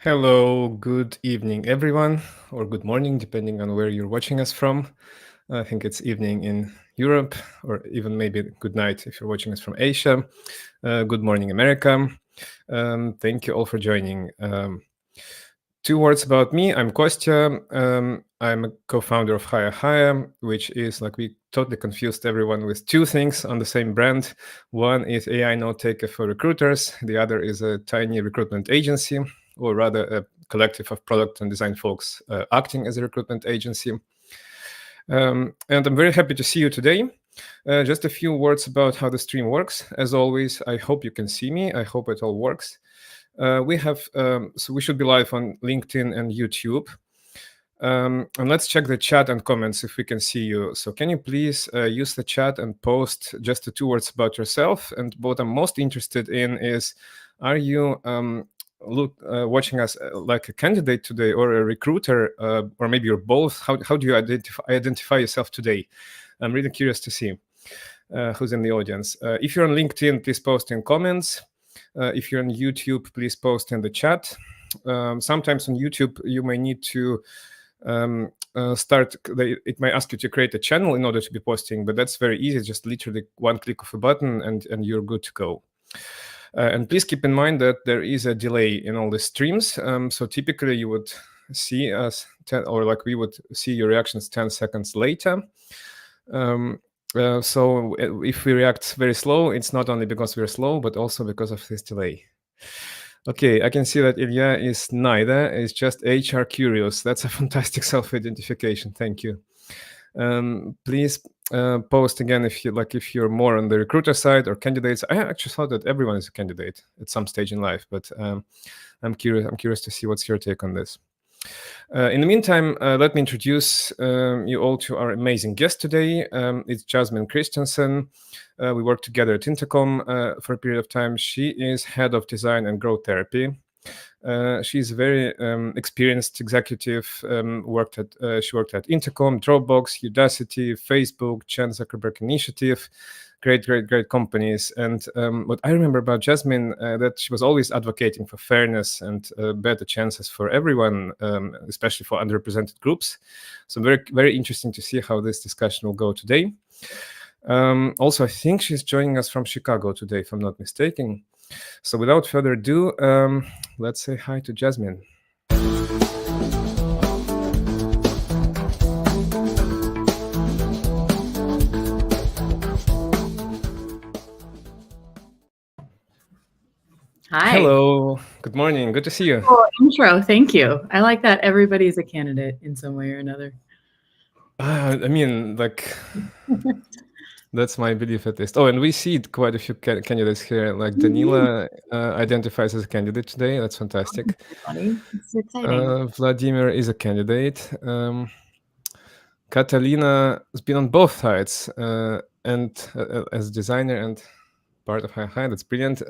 Hello, good evening, everyone, or good morning, depending on where you're watching us from. I think it's evening in Europe, or even maybe good night if you're watching us from Asia. Good morning, America. Thank you all for joining. Two words about me. I'm Kostya. I'm a co-founder of Hire, which is like we totally confused everyone with two things on the same brand. One is AI note taker for recruiters. The other is a tiny recruitment agency, or rather a collective of product and design folks acting as a recruitment agency. And I'm very happy to see you today. Just a few words about how the stream works. As always, I hope you can see me. I hope it all works. So we should be live on LinkedIn and YouTube. And let's check the chat and comments if we can see you. So can you please use the chat and post just the two words about yourself? And what I'm most interested in is, are you watching us like a candidate today or a recruiter, or maybe you're both? How do you identify yourself today? I'm really curious to see who's in the audience. If you're on LinkedIn, please post in comments. If you're on YouTube, please post in the chat. Sometimes on YouTube, you may need to it might ask you to create a channel in order to be posting, but that's very easy. Just literally one click of a button and you're good to go. And please keep in mind that there is a delay in all the streams. So typically you would see us, we would see your reactions 10 seconds later. So if we react very slow, it's not only because we're slow, but also because of this delay. Okay, I can see that Ilya is neither. It's just HR curious. That's a fantastic self-identification. Thank you. Please post again if you're more on the recruiter side or candidates. I actually thought that everyone is a candidate at some stage in life, but I'm curious to see what's your take on this. In the meantime, let me introduce you all to our amazing guest today. It's Jasmine Christensen. We worked together at Intercom for a period of time. She is head of design and growth therapy. She's a very experienced executive. She worked at Intercom, Dropbox, Udacity, Facebook, Chan Zuckerberg Initiative. Great companies. And what I remember about Jasmine, that she was always advocating for fairness and better chances for everyone, especially for underrepresented groups. So very, very interesting to see how this discussion will go today. Also, I think she's joining us from Chicago today, if I'm not mistaken. So without further ado, let's say hi to Jasmine. Hi. Hello. Good morning. Good to see you. Cool intro. Thank you. I like that everybody's a candidate in some way or another. I mean, like, that's my belief at least. Oh, and we see quite a few candidates here. Like Danila identifies as a candidate today. That's fantastic. Funny. It's exciting. Vladimir is a candidate. Catalina has been on both sides and as a designer and part of Hi. That's brilliant.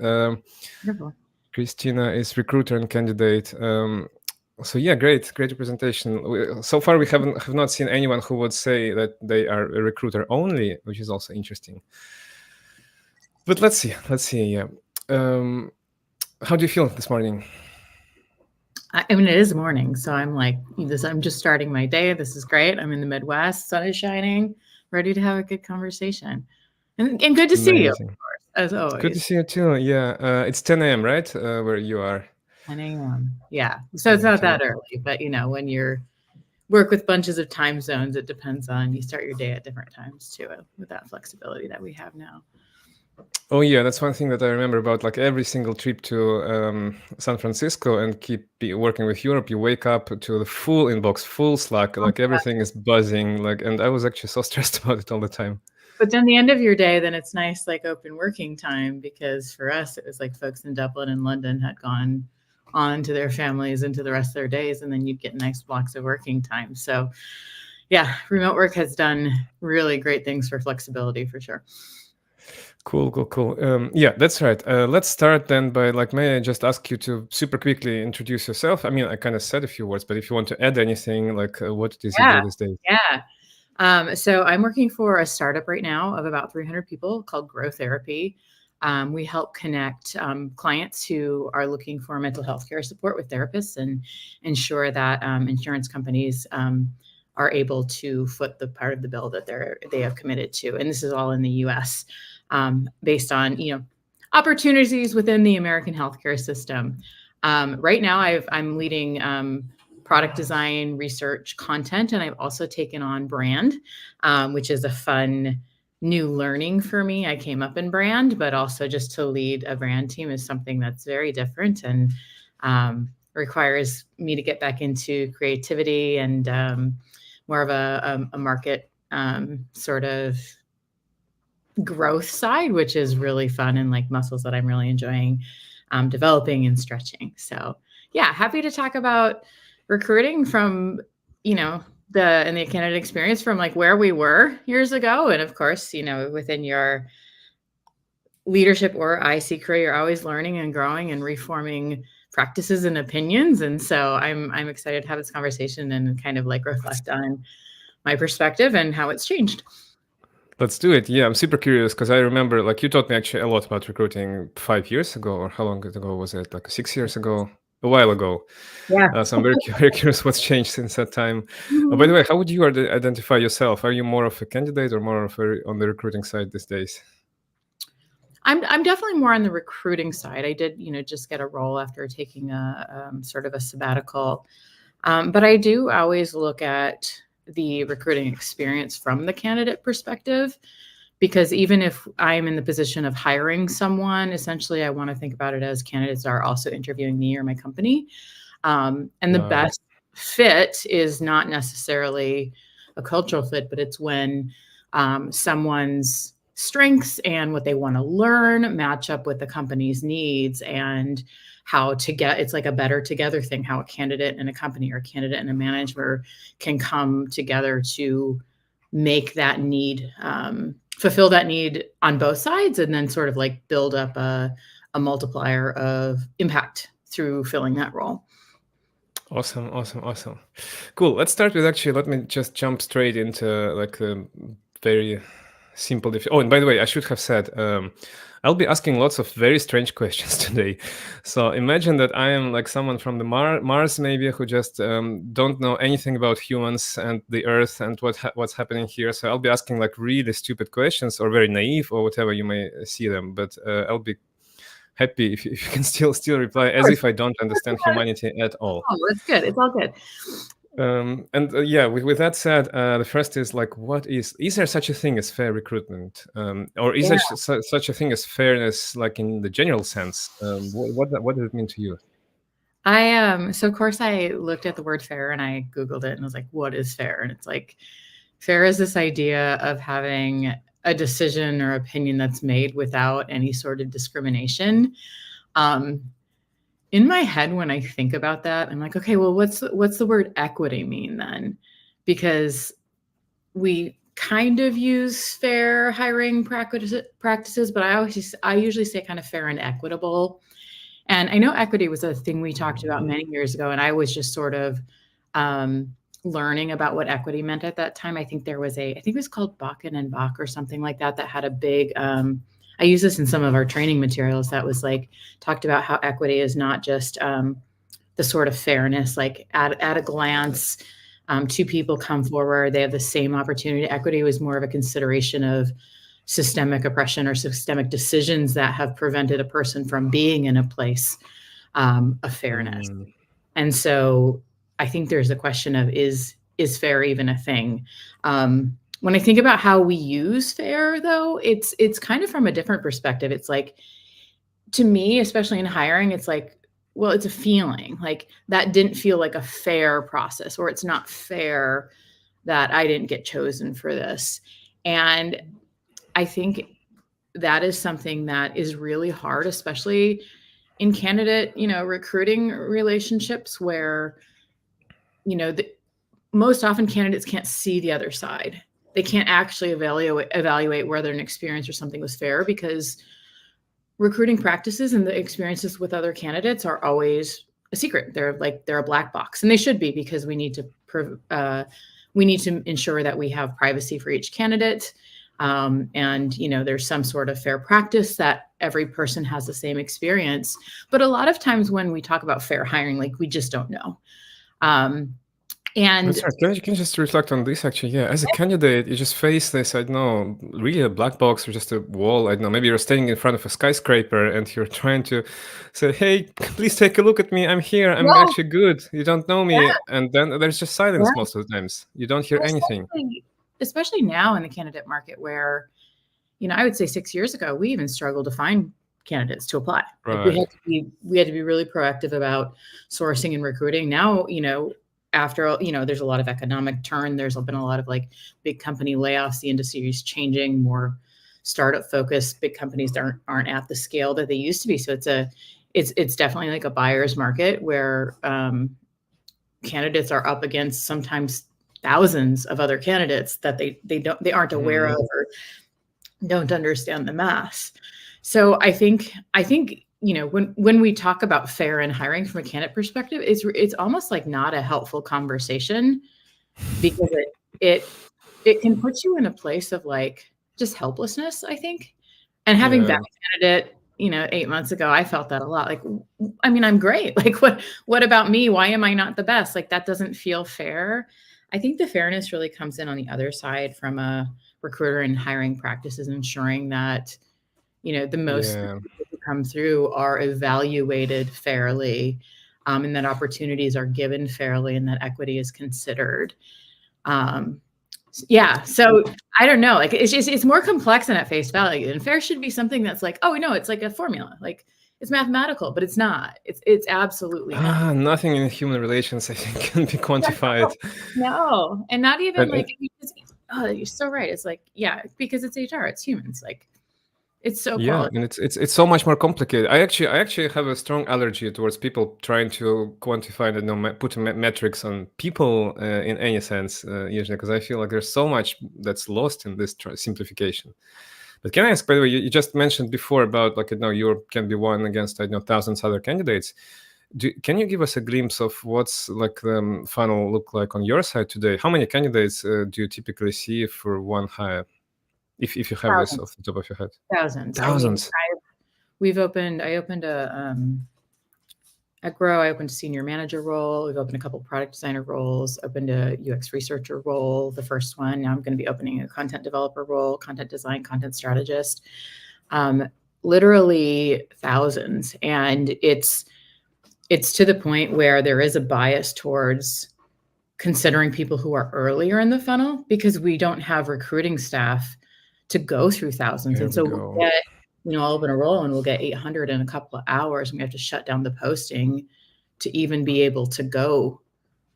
Christina is recruiter and candidate. So yeah, great representation. So far, we have not seen anyone who would say that they are a recruiter only, which is also interesting. But let's see. Yeah. How do you feel this morning? I mean, it is morning, so I'm like this. I'm just starting my day. This is great. I'm in the Midwest. Sun is shining. Ready to have a good conversation. And good to see you, of course, as always. Good to see you too. Yeah, it's 10 a.m., right? Where you are. 10 a.m. Yeah. So it's not that early, but when you're work with bunches of time zones, it depends on you start your day at different times too, with that flexibility that we have now. Oh yeah, that's one thing that I remember about like every single trip to San Francisco and keep working with Europe. You wake up to the full inbox, full Slack, like everything is buzzing. And I was actually so stressed about it all the time. But then the end of your day, then it's nice, like open working time, because for us, it was like folks in Dublin and London had gone on to their families into the rest of their days, and then you'd get nice blocks of working time. So yeah, remote work has done really great things for flexibility for sure. Cool. Yeah, that's right. Let's start then by may I just ask you to super quickly introduce yourself? I mean, I kind of said a few words, but if you want to add anything, what it is you do these days? Yeah. So I'm working for a startup right now of about 300 people called Grow Therapy. We help connect clients who are looking for mental health care support with therapists and ensure that insurance companies are able to foot the part of the bill that they have committed to. And this is all in the U.S. Based on opportunities within the American healthcare system. Right now, I'm leading product design, research, content, and I've also taken on brand, which is a fun new learning for me. I came up in brand, but also just to lead a brand team is something that's very different and requires me to get back into creativity and more of a market sort of growth side, which is really fun and like muscles that I'm really enjoying developing and stretching. So yeah, happy to talk about recruiting from, the candidate experience from like where we were years ago. And of course, within your leadership or IC career, you're always learning and growing and reforming practices and opinions. And so I'm excited to have this conversation and kind of like reflect on my perspective and how it's changed. Let's do it. Yeah, I'm super curious because I remember, like, you taught me actually a lot about recruiting 5 years ago, or how long ago was it? Like 6 years ago, a while ago. Yeah. So I'm very, very curious what's changed since that time. By the way, how would you identify yourself? Are you more of a candidate or more of on the recruiting side these days? I'm definitely more on the recruiting side. I did, just get a role after taking a sort of a sabbatical. But I do always look at the recruiting experience from the candidate perspective, because even if I'm in the position of hiring someone, essentially I want to think about it as candidates are also interviewing me or my company. And the best fit is not necessarily a cultural fit, but it's when someone's strengths and what they want to learn match up with the company's needs, and how to get, it's like a better together thing, how a candidate and a company or a candidate and a manager can come together to make that need, fulfill that need on both sides, and then sort of like build up a multiplier of impact through filling that role. Awesome. Cool. Let's start with, actually, let me just jump straight into like a very simple. Oh, and by the way, I should have said, I'll be asking lots of very strange questions today. So imagine that I am like someone from the Mars maybe, who just don't know anything about humans and the Earth and what's happening here. So I'll be asking like really stupid questions, or very naive, or whatever you may see them. But I'll be happy if you can still reply as if I don't understand humanity at all. Oh, that's good. It's all good. Yeah, with that said, the first is like, is there such a thing as fair recruitment, or is there such a thing as fairness, like in the general sense? What does it mean to you? So of course I looked at the word fair and I Googled it and was like, what is fair? And it's like, fair is this idea of having a decision or opinion that's made without any sort of discrimination. In my head, when I think about that, I'm like, okay, well, what's the word equity mean then? Because we kind of use fair hiring practices, but I usually say kind of fair and equitable. And I know equity was a thing we talked about many years ago, and I was just sort of learning about what equity meant at that time. I think it was called Bakken and Bach or something like that had a big, I use this in some of our training materials, that was like, talked about how equity is not just the sort of fairness, like at a glance, two people come forward, they have the same opportunity. Equity was more of a consideration of systemic oppression or systemic decisions that have prevented a person from being in a place of fairness. And so I think there's a question of, is fair even a thing? When I think about how we use fair, though, it's kind of from a different perspective. It's like, to me, especially in hiring, it's like, well, it's a feeling like that didn't feel like a fair process, or it's not fair that I didn't get chosen for this. And I think that is something that is really hard, especially in candidate, recruiting relationships, where, most often candidates can't see the other side. They can't actually evaluate whether an experience or something was fair, because recruiting practices and the experiences with other candidates are always a secret. They're a black box, and they should be, because we need to ensure that we have privacy for each candidate. And, there's some sort of fair practice that every person has the same experience. But a lot of times when we talk about fair hiring, like we just don't know. And that's right. Can you just reflect on this actually? Yeah, as a candidate, you just face this, I don't know, really a black box or just a wall. I don't know, maybe you're standing in front of a skyscraper and you're trying to say, hey, please take a look at me. I'm here. I'm yeah, actually good. You don't know yeah, me. And then there's just silence most of the times. You don't hear well, anything. especially now in the candidate market where, I would say 6 years ago, we even struggled to find candidates to apply. Like Right. we had to be really proactive about sourcing and recruiting. Now, after, there's a lot of economic turn. There's been a lot of like big company layoffs. The industry is changing, more startup focused. Big companies aren't at the scale that they used to be. So it's definitely like a buyer's market where candidates are up against sometimes thousands of other candidates that they aren't aware of or don't understand the math. So I think when we talk about fair and hiring from a candidate perspective, it's almost like not a helpful conversation because it can put you in a place of like just helplessness, I think. And having been Yeah. a candidate, 8 months ago, I felt that a lot. Like, I mean, I'm great. Like, what about me? Why am I not the best? Like, that doesn't feel fair. I think the fairness really comes in on the other side from a recruiter and hiring practices, ensuring that, the most Yeah. people who come through are evaluated fairly, and that opportunities are given fairly and that equity is considered. Yeah. So I don't know. Like it's more complex than at face value. And fair should be something that's like, oh no, it's like a formula. Like it's mathematical, but it's not. It's absolutely not. Nothing in human relations, I think, can be quantified. No. And not even And like oh, you're so right. It's like, yeah, because it's HR, it's humans. Like it's so yeah, quality. and it's so much more complicated. I actually have a strong allergy towards people trying to quantify, I don't know, put metrics on people in any sense, usually, because I feel like there's so much that's lost in this simplification. But can I ask, by the way, you just mentioned before about like, you can be won against, thousands other candidates. Can you give us a glimpse of what's like the funnel look like on your side today? How many candidates do you typically see for one hire? If you have this off Thousands. the top of your head. Thousands. I mean, Thousands. I opened at Grow, I opened a senior manager role. We've opened a couple product designer roles, opened a UX researcher role, the first one. Now I'm going to be opening a content developer role, content design, content strategist. Literally thousands. And it's to the point where there is a bias towards considering people who are earlier in the funnel because we don't have recruiting staff to go through thousands. There And we so go. I'll open a role and we'll get 800 in a couple of hours and we have to shut down the posting to even be able to go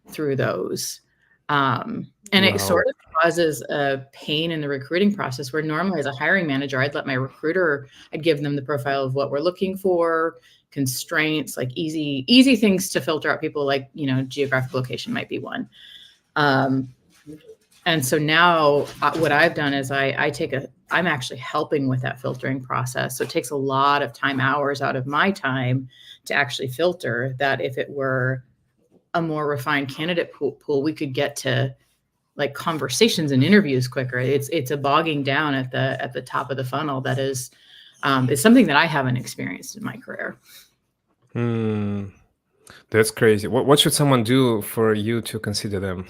through those. And it Wow. sort of causes a pain in the recruiting process where normally as a hiring manager, I'd give them the profile of what we're looking for, constraints, like easy things to filter out people, like, geographic location might be one. And so now what I've done is I'm actually helping with that filtering process. So it takes a lot of hours out of my time to actually filter that. If it were a more refined candidate pool, we could get to like conversations and interviews quicker. It's a bogging down at the top of the funnel that is something that I haven't experienced in my career. That's crazy. What should someone do for you to consider them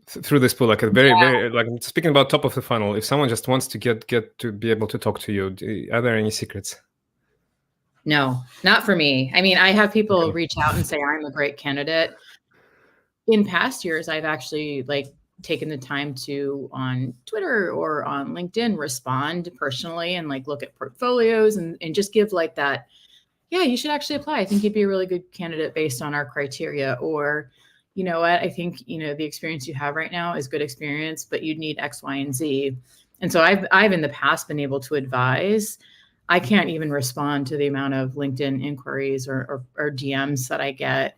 through this pool? Like a very, very, like speaking about top of the funnel, if someone just wants to get to be able to talk to you, are there any secrets? No, not for me. I mean, I have people Okay. reach out and say I'm a great candidate. In past years, I've actually taken the time to on Twitter or on LinkedIn respond personally and look at portfolios and just give that, yeah, you should actually apply. I think you'd be a really good candidate based on our criteria. Or, you know what, I think, the experience you have right now is good experience, but you'd need X, Y, and Z. And so I've in the past been able to advise. I can't even respond to the amount of LinkedIn inquiries or DMs that I get.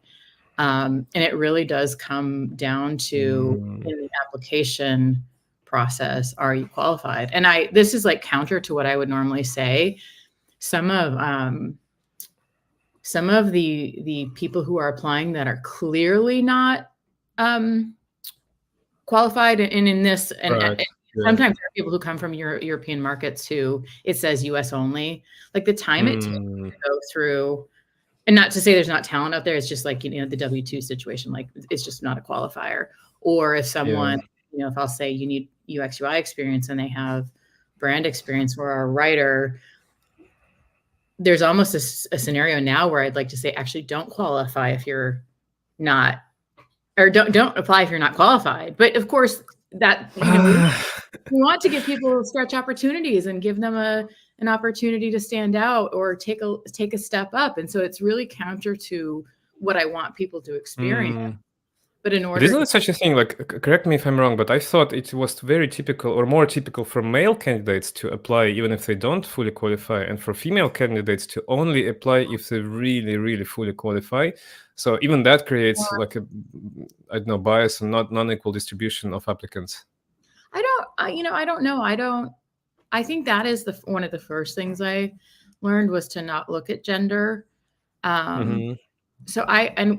And it really does come down to in the application process, are you qualified? And this is counter to what I would normally say. Some of the people who are applying that are clearly not qualified, and in this, and Right. sometimes there are people who come from European markets who it says US only. Like the time it takes to go through, and not to say there's not talent out there, it's just like, the W-2 situation, like it's just not a qualifier. Or if someone, if I'll say you need UX UI experience and they have brand experience or a writer, there's almost a scenario now where I'd like to say, actually don't qualify if you're not, or don't apply if you're not qualified. But of course that, we want to give people stretch opportunities and give them an opportunity to stand out or take a step up. And so it's really counter to what I want people to experience. But in order, isn't it such a thing? Like, correct me if I'm wrong, but I thought it was very typical or more typical for male candidates to apply even if they don't fully qualify, and for female candidates to only apply if they really, really fully qualify. So even that creates like a, I don't know, bias and non-equal distribution of applicants. I don't know. I think that is one of the first things I learned was to not look at gender. So I'm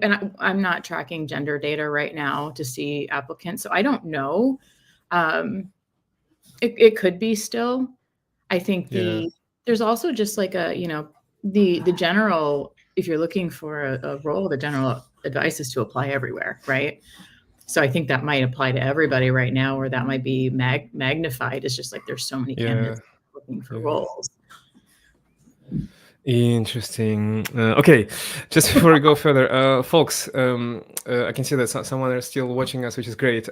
not tracking gender data right now to see applicants. So I don't know. It could be still. I think there's also just like the general, if you're looking for a role, the general advice is to apply everywhere, right? So I think that might apply to everybody right now, or that might be magnified. It's just like there's so many candidates looking for roles. Interesting. Okay, just before we go further, folks, I can see that someone is still watching us, which is great.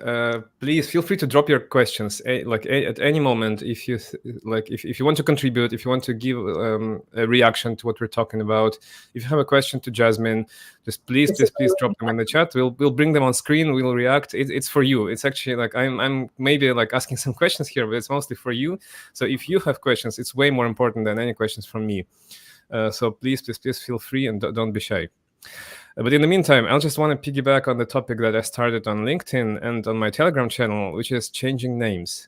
Please feel free to drop your questions, at any moment. If you if you want to contribute, if you want to give a reaction to what we're talking about, if you have a question to Jasmine, just please drop them in the chat. We'll bring them on screen. We'll react. It's for you. It's actually like I'm maybe like asking some questions here, but it's mostly for you. So if you have questions, it's way more important than any questions from me. So please feel free and don't be shy. But in the meantime, I'll just want to piggyback on the topic that I started on LinkedIn and on my Telegram channel, which is changing names.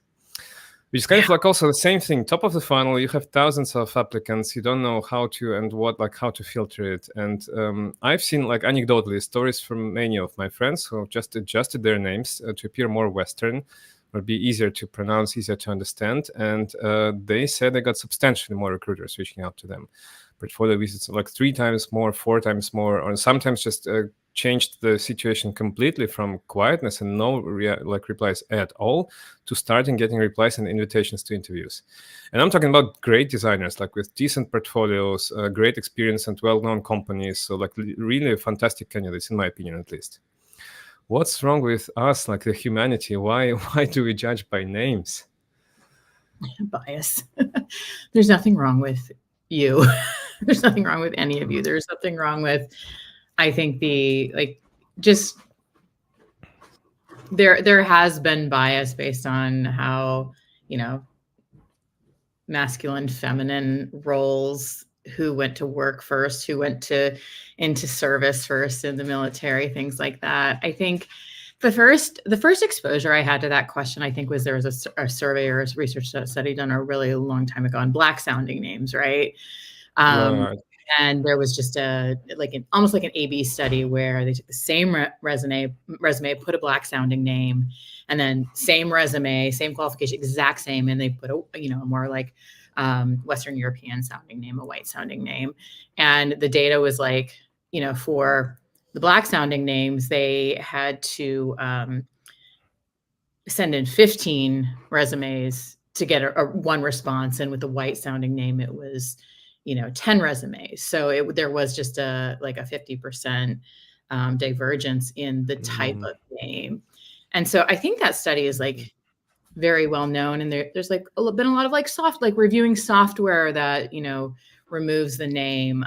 Which is kind of like also the same thing. Top of the funnel, you have thousands of applicants. You don't know how to and how to filter it. And I've seen, like, anecdotally, stories from many of my friends who just adjusted their names to appear more Western, or be easier to pronounce, easier to understand. And they said they got substantially more recruiters reaching out to them. Portfolio visits like 3 times more, 4 times more, or sometimes just changed the situation completely from quietness and no replies at all to starting getting replies and invitations to interviews. And I'm talking about great designers, like with decent portfolios, great experience and well-known companies. So like really fantastic candidates, in my opinion, at least. What's wrong with us, like the humanity? Why do we judge by names? Bias. There's nothing wrong with you. There's nothing wrong with any of you. There's something wrong with, I think, there has been bias based on how, masculine, feminine roles, who went to work first, who went into service first in the military, things like that. I think the first exposure I had to that question, I think, was there was a survey or a research study done a really long time ago on Black sounding names, right? And there was just almost like an A/B study where they took the same resume, put a Black sounding name, and then same resume, same qualification, exact same, and they put a more like Western European sounding name, a white sounding name. And the data was like, for the Black sounding names, they had to send in 15 resumes to get a one response. And with the white sounding name, it was 10 resumes. So there was just a 50% divergence in the type of name. And so I think that study is like very well known. And there's like been a lot of like reviewing software that, removes the name.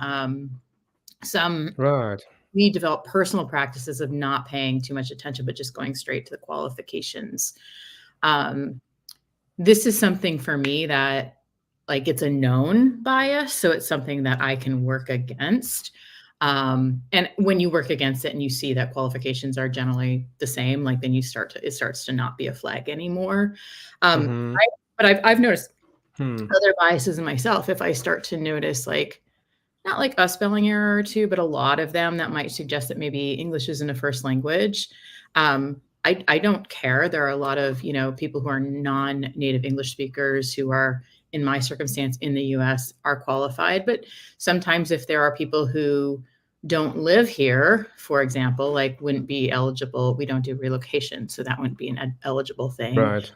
We develop personal practices of not paying too much attention, but just going straight to the qualifications. This is something for me that, like, it's a known bias, so it's something that I can work against. And when you work against it and you see that qualifications are generally the same, like, then it starts to not be a flag anymore. But I've noticed other biases in myself. If I start to notice, like, not like a spelling error or two, but a lot of them that might suggest that maybe English isn't a first language. I I don't care. There are a lot of, people who are non-native English speakers who are, in my circumstance in the US, are qualified. But sometimes if there are people who don't live here, for example, like wouldn't be eligible, we don't do relocation, so that wouldn't be an eligible thing. Right.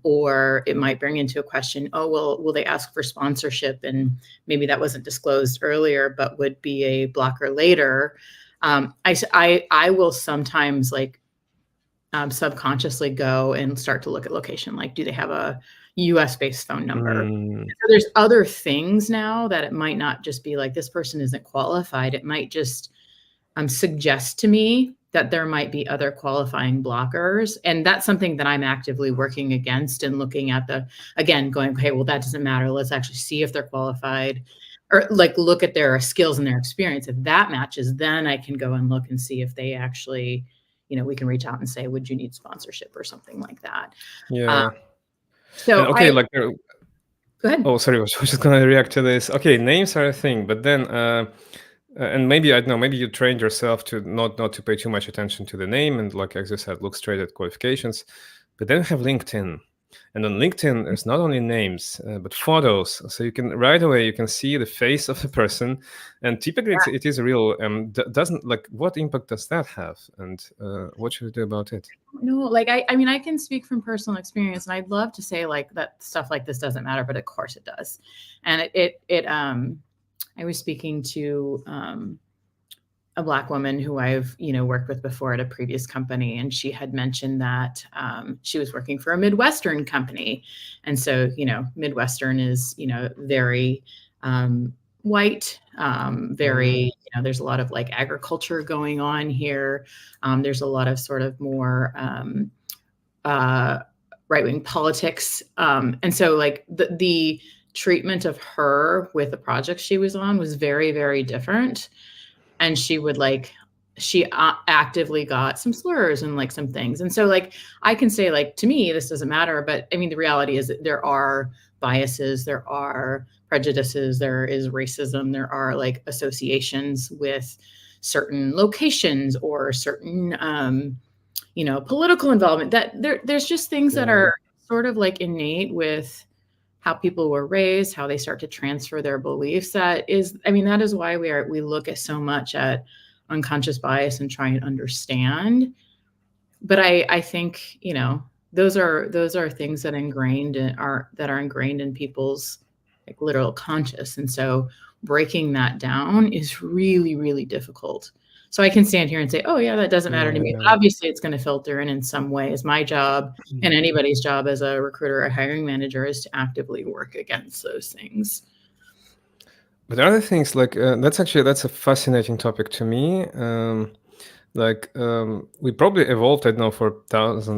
Or it might bring into a question, oh, well, will they ask for sponsorship? And maybe that wasn't disclosed earlier, but would be a blocker later. I will sometimes subconsciously go and start to look at location. Like, do they have a US based phone number? So there's other things now that it might not just be like, this person isn't qualified. It might just suggest to me that there might be other qualifying blockers. And that's something that I'm actively working against and looking at again, going, okay, well, that doesn't matter. Let's actually see if they're qualified, or like look at their skills and their experience. If that matches, then I can go and look and see if they actually, we can reach out and say, would you need sponsorship or something like that? Yeah. So and okay, go ahead. Oh, sorry, I was just gonna react to this. Okay, names are a thing, but then and maybe I don't know, maybe you trained yourself to not to pay too much attention to the name and, like as you said, look straight at qualifications. But then have LinkedIn, and on LinkedIn there's not only names but photos, so you can right away you can see the face of the person, and typically it is a real. Doesn't like what impact does that have, and what should we do about it? No, like I mean, I can speak from personal experience, and I'd love to say like that stuff like this doesn't matter, but of course it does. And I was speaking to a Black woman who I've worked with before at a previous company, and she had mentioned that she was working for a Midwestern company, and so Midwestern is very white, very there's a lot of like agriculture going on here. There's a lot of sort of more right-wing politics, and so like the treatment of her with the project she was on was very, very different. And she actively got some slurs and like some things. And so like, I can say like, to me, this doesn't matter. But I mean, the reality is that there are biases, there are prejudices, there is racism, there are like associations with certain locations or certain, political involvement, that there's just things that are sort of like innate with how people were raised, how they start to transfer their beliefs. That is why we look at so much at unconscious bias and try and understand. But I think, those are things that are ingrained in people's like literal conscious. And so breaking that down is really, really difficult. So I can stand here and say, oh yeah, that doesn't matter to me. But obviously it's going to filter in some ways. My job and anybody's job as a recruiter or hiring manager is to actively work against those things. But other things like that's a fascinating topic to me. We probably evolved, I don't know, for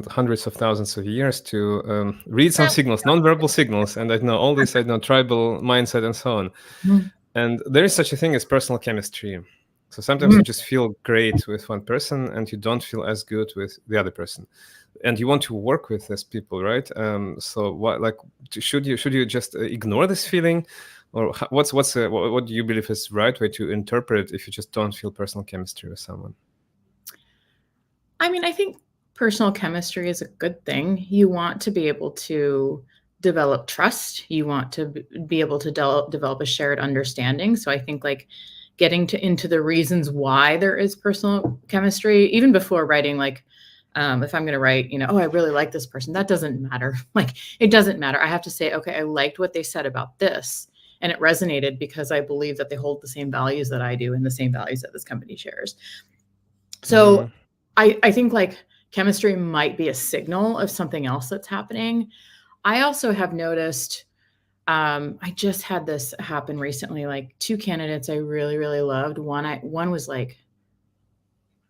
hundreds of thousands of years to read some signals, non-verbal signals, and I know all this, tribal mindset and so on. Mm-hmm. And there is such a thing as personal chemistry. So sometimes you just feel great with one person and you don't feel as good with the other person, and you want to work with these people, right? So what, like, should you just ignore this feeling, or what do you believe is the right way to interpret if you just don't feel personal chemistry with someone? I mean, I think personal chemistry is a good thing. You want to be able to develop trust. You want to be able to develop a shared understanding. So I think like getting into the reasons why there is personal chemistry, even before writing, like if I'm going to write, oh, I really like this person, that doesn't matter. Like, it doesn't matter. I have to say, okay, I liked what they said about this, and it resonated because I believe that they hold the same values that I do and the same values that this company shares. So I think like chemistry might be a signal of something else that's happening. I also have noticed, I just had this happen recently, like 2 candidates I really, really loved. One was like,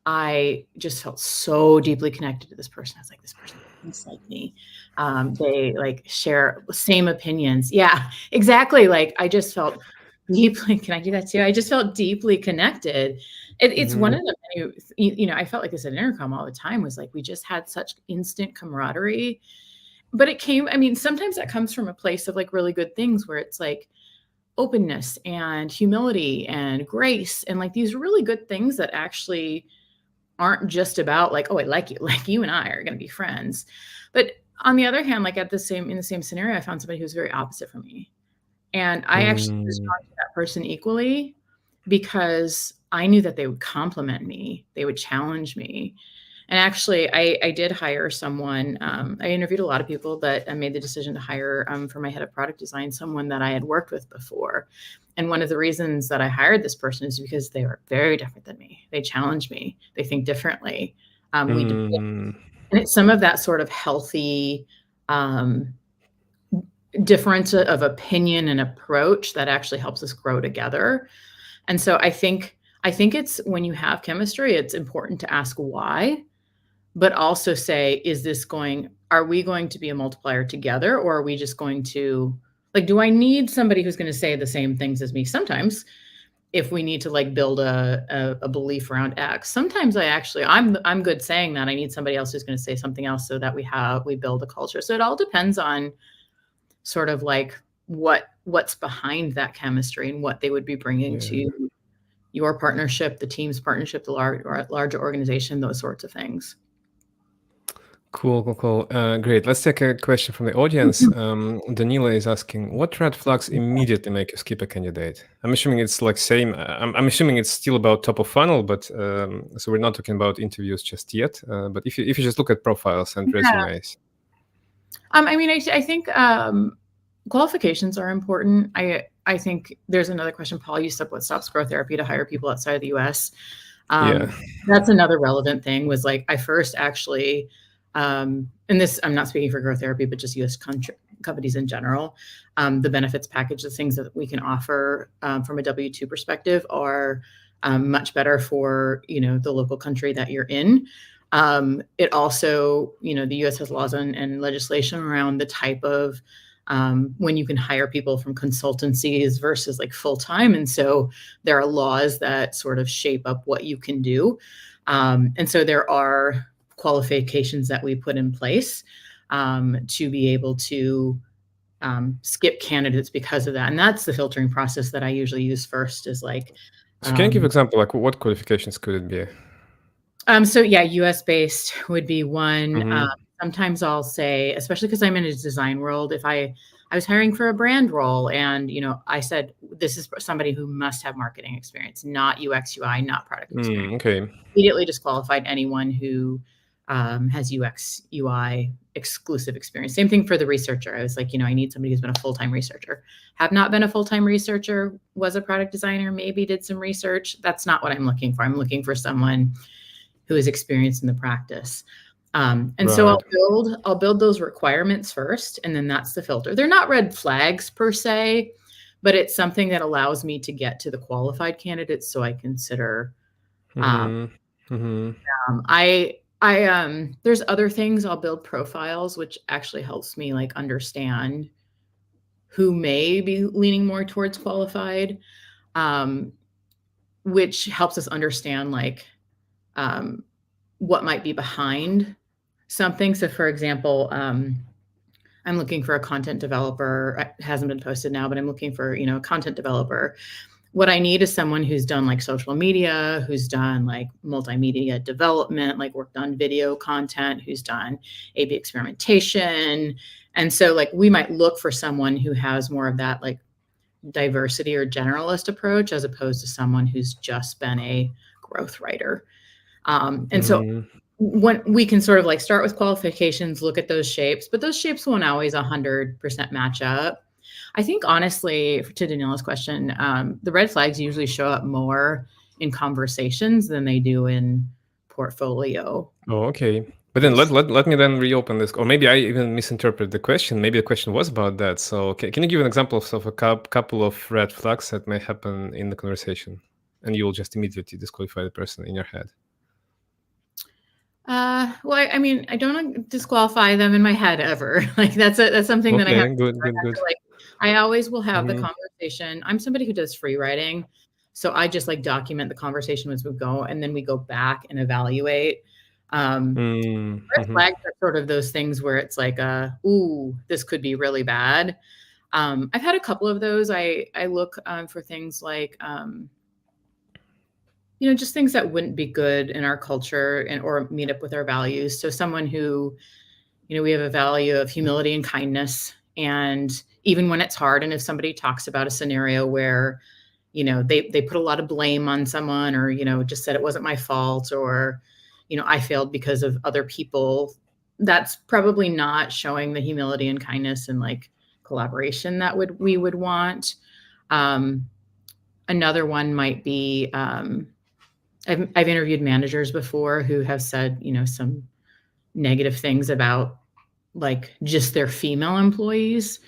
I just felt so deeply connected to this person. I was like, this person thinks like me. They like share the same opinions. Yeah, exactly. Like I just felt deeply, can I do that too? I just felt deeply connected. It's one of the many, I felt like this at Intercom all the time, was like, we just had such instant camaraderie. But sometimes that comes from a place of like really good things where it's like openness and humility and grace and like these really good things that actually aren't just about like, oh, I like you and I are going to be friends. But on the other hand, like in the same scenario, I found somebody who's very opposite from me. And I actually Mm, responded to that person equally because I knew that they would compliment me, they would challenge me. And actually, I did hire someone. I interviewed a lot of people, but I made the decision to hire for my head of product design someone that I had worked with before. And one of the reasons that I hired this person is because they were very different than me. They challenge me. They think differently. We debate, mm. and it's some of that sort of healthy um, difference of opinion and approach that actually helps us grow together. And so I think it's when you have chemistry, it's important to ask why, but also say, are we going to be a multiplier together, or are we just going to, like, do I need somebody who's going to say the same things as me? Sometimes if we need to like build a belief around X, sometimes I'm good saying that. I need somebody else who's going to say something else so that we build a culture. So it all depends on sort of like what's behind that chemistry and what they would be bringing Yeah. to your partnership, the team's partnership, the larger organization, those sorts of things. Cool. Great. Let's take a question from the audience. Danila is asking, what red flags immediately make you skip a candidate? I'm assuming it's like same. I'm assuming it's still about top of funnel, but so we're not talking about interviews just yet. But if you just look at profiles and Yeah. resumes, I mean, I think qualifications are important. I think there's another question. Paul used up what stops growth therapy to hire people outside of the U.S. yeah. That's another relevant thing. Was like I first actually, and this I'm not speaking for growth therapy, but just U.S. companies in general. The benefits package, the things that we can offer from a W-2 perspective are much better for the local country that you're in. It also, the U.S. has laws and legislation around the type of when you can hire people from consultancies versus like full time, and so there are laws that sort of shape up what you can do, and so there are qualifications that we put in place to be able to skip candidates because of that, and that's the filtering process that I usually use first. Is like So can you give example, like what qualifications could it be? So yeah, US based would be one. Mm-hmm. Sometimes I'll say, especially because I'm in a design world, if I was hiring for a brand role and I said this is somebody who must have marketing experience, not UX UI, not product experience. Okay. Immediately disqualified anyone who has UX UI exclusive experience. Same thing for the researcher. I was like, I need somebody who's been a full-time researcher. Have not been a full-time researcher, was a product designer, maybe did some research. That's not what I'm looking for. I'm looking for someone who is experienced in the practice. And so Right. I'll build those requirements first, and then that's the filter. They're not red flags per se, but it's something that allows me to get to the qualified candidates so I consider. Mm-hmm. Mm-hmm. There's other things. I'll build profiles, which actually helps me like understand who may be leaning more towards qualified, which helps us understand like what might be behind something. So for example, I'm looking for a content developer. It hasn't been posted now, but I'm looking for, a content developer. What I need is someone who's done like social media, who's done like multimedia development, like worked on video content, who's done A/B experimentation. And so like we might look for someone who has more of that like diversity or generalist approach as opposed to someone who's just been a growth writer. And so Mm-hmm. when we can sort of like start with qualifications, look at those shapes, but those shapes won't always 100% match up. I think honestly, to Daniela's question, the red flags usually show up more in conversations than they do in portfolio. Oh, okay. But then let me then reopen this, or maybe I even misinterpreted the question. Maybe the question was about that. So can you give an example of a couple of red flags that may happen in the conversation, and you'll just immediately disqualify the person in your head? Well, I mean, I don't disqualify them in my head ever. Like that's something that I have. Okay, good. Like, I always will have the Mm-hmm. conversation. I'm somebody who does free writing, so I just like document the conversation as we go, and then we go back and evaluate. Red Mm-hmm. flags are sort of those things where it's like, ooh, this could be really bad. I've had a couple of those. I look for things like just things that wouldn't be good in our culture and or meet up with our values. So someone who, we have a value of humility and kindness. And even when it's hard, and if somebody talks about a scenario where, they put a lot of blame on someone, or, just said it wasn't my fault, or, I failed because of other people, that's probably not showing the humility and kindness and like collaboration that we would want. Another one might be, I've interviewed managers before who have said, some negative things about like just their female employees.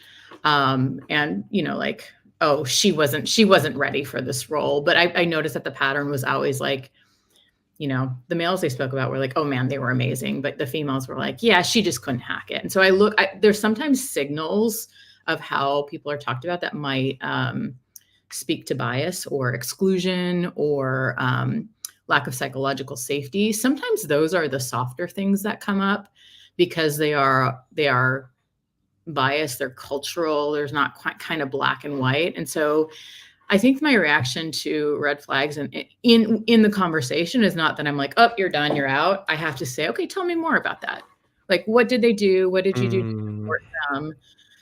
And, like, oh, she wasn't ready for this role. But I noticed that the pattern was always like, the males they spoke about were like, oh man, they were amazing. But the females were like, yeah, she just couldn't hack it. And so there's sometimes signals of how people are talked about that might speak to bias or exclusion or lack of psychological safety. Sometimes those are the softer things that come up because they are biased, they're cultural, there's not quite kind of black and white. And so I think my reaction to red flags and in the conversation is not that I'm like, oh, you're done, you're out. I have to say, okay, tell me more about that. Like, what did they do? What did you do to support them?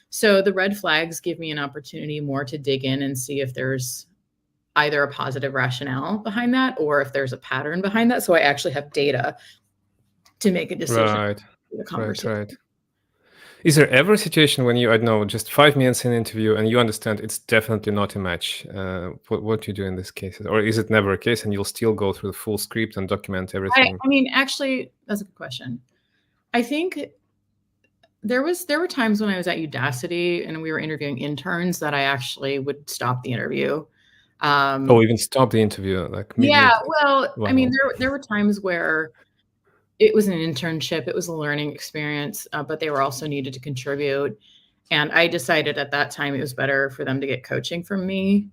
So the red flags give me an opportunity more to dig in and see if there's either a positive rationale behind that or if there's a pattern behind that. So I actually have data to make a decision. Right. The conversation. Right. Is there ever a situation when you, I don't know, just 5 minutes in an interview and you understand it's definitely not a match? What do you do in this case? Or is it never a case and you'll still go through the full script and document everything? I mean, actually, that's a good question. I think there were times when I was at Udacity and we were interviewing interns that I actually would stop the interview. Even stop the interview, like yeah. Well, wow. I mean, there were times where it was an internship, it was a learning experience, but they were also needed to contribute. And I decided at that time it was better for them to get coaching from me.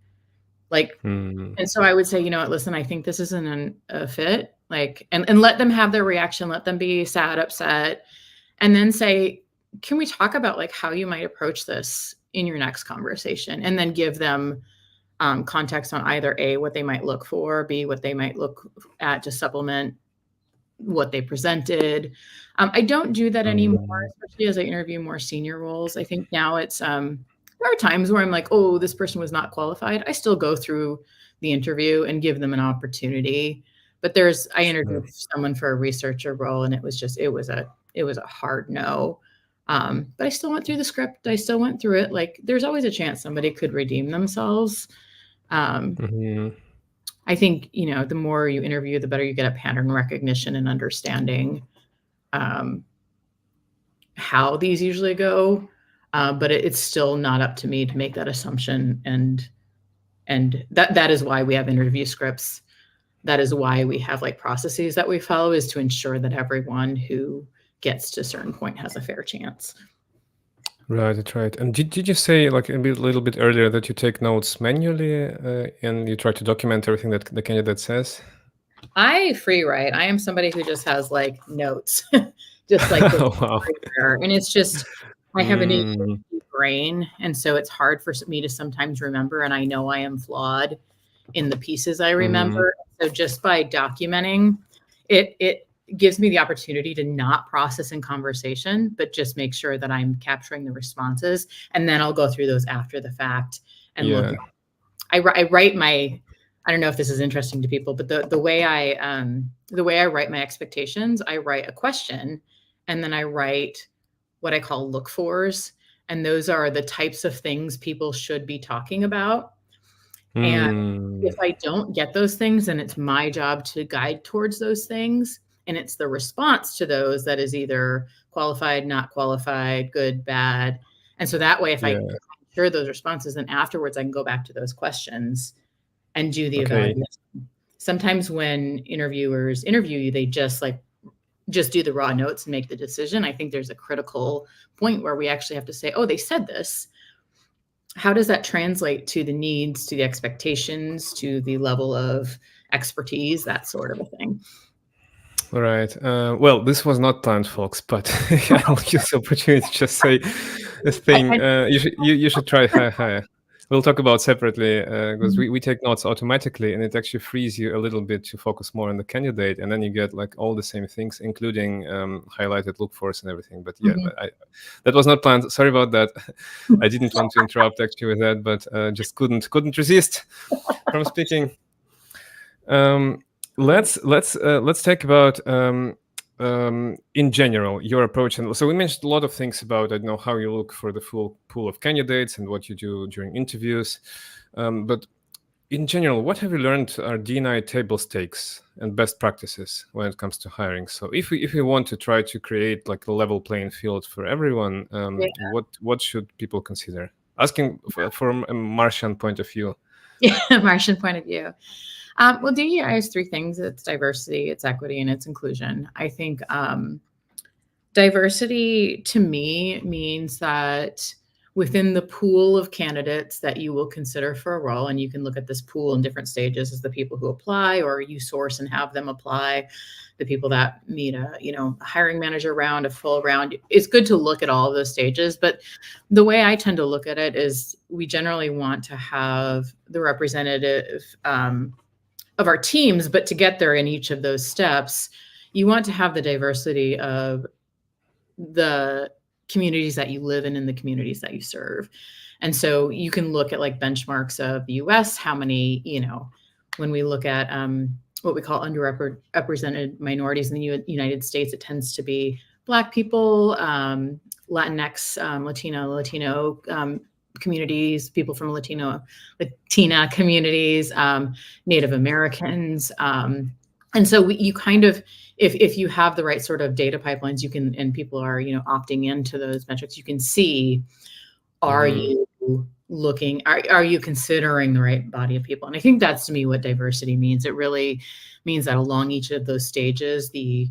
Like, and so I would say, you know what, listen, I think this isn't a fit. Like, and let them have their reaction, let them be sad, upset, and then say, can we talk about like how you might approach this in your next conversation? And then give them context on either A, what they might look for, B, what they might look at to supplement what they presented. I don't do that anymore, especially as I interview more senior roles. I think now it's, there are times where I'm like, oh, this person was not qualified. I still go through the interview and give them an opportunity. But I interviewed someone for a researcher role and it was a hard no. But I still went through the script. I still went through it. Like there's always a chance somebody could redeem themselves. I think, the more you interview, the better you get at pattern recognition and understanding how these usually go. But it's still not up to me to make that assumption. And that is why we have interview scripts. That is why we have like processes that we follow, is to ensure that everyone who gets to a certain point has a fair chance. Right. And did you say like a little bit earlier that you take notes manually and you try to document everything that the candidate says? I free write. I am somebody who just has like notes, just like wow. And it's just I have an ADHD brain, and so it's hard for me to sometimes remember. And I know I am flawed in the pieces I remember. So just by documenting it gives me the opportunity to not process in conversation, but just make sure that I'm capturing the responses. And then I'll go through those after the fact and look. I write I don't know if this is interesting to people, but the way I write my expectations, I write a question and then I write what I call look fors. And those are the types of things people should be talking about. And if I don't get those things, then it's my job to guide towards those things. And it's the response to those that is either qualified, not qualified, good, bad. And so that way, if I hear those responses, then afterwards I can go back to those questions and do the evaluation. Sometimes when interviewers interview you, they just do the raw notes and make the decision. I think there's a critical point where we actually have to say, oh, they said this. How does that translate to the needs, to the expectations, to the level of expertise, that sort of a thing? Right. Well, this was not planned, folks, but I'll use the opportunity to just say this thing. You should try higher. we'll talk about separately because we take notes automatically, and it actually frees you a little bit to focus more on the candidate, and then you get like all the same things, including highlighted look force and everything. But yeah, Mhm. that was not planned. Sorry about that. I didn't want to interrupt actually with that, but just couldn't resist from speaking. Um, let's talk about in general your approach. And so we mentioned a lot of things about, I don't know, how you look for the full pool of candidates and what you do during interviews. But in general, what have you learned are D&I table stakes and best practices when it comes to hiring? So if we want to try to create like a level playing field for everyone, Yeah. what should people consider? Asking from a Martian point of view. Yeah, Martian point of view. Well, DEI has three things: it's diversity, it's equity, and it's inclusion. I think diversity to me means that within the pool of candidates that you will consider for a role, and you can look at this pool in different stages as the people who apply, or you source and have them apply, the people that meet a hiring manager round, a full round. It's good to look at all of those stages, but the way I tend to look at it is we generally want to have the representative of our teams, but to get there in each of those steps, you want to have the diversity of the communities that you live in and the communities that you serve. And so you can look at like benchmarks of the US, how many, when we look at what we call underrepresented minorities in the United States, it tends to be Black people, Latinx, Latino communities, people from Latina communities, Native Americans. And so you kind of, if you have the right sort of data pipelines, you can, and people are, opting into those metrics, you can see, are Mm-hmm. you looking, are you considering the right body of people? And I think that's to me what diversity means. It really means that along each of those stages, the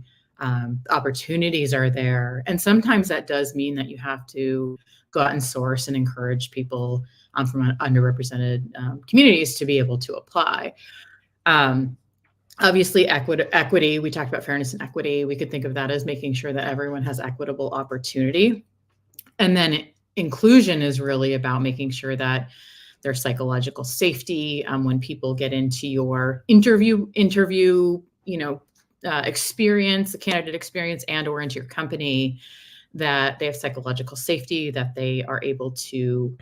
opportunities are there. And sometimes that does mean that you have to go out and source and encourage people from underrepresented communities to be able to apply. Obviously, equity, we talked about fairness and equity. We could think of that as making sure that everyone has equitable opportunity. And then inclusion is really about making sure that there's psychological safety when people get into your interview, experience, the candidate experience, and or into your company, that they have psychological safety, that they are able to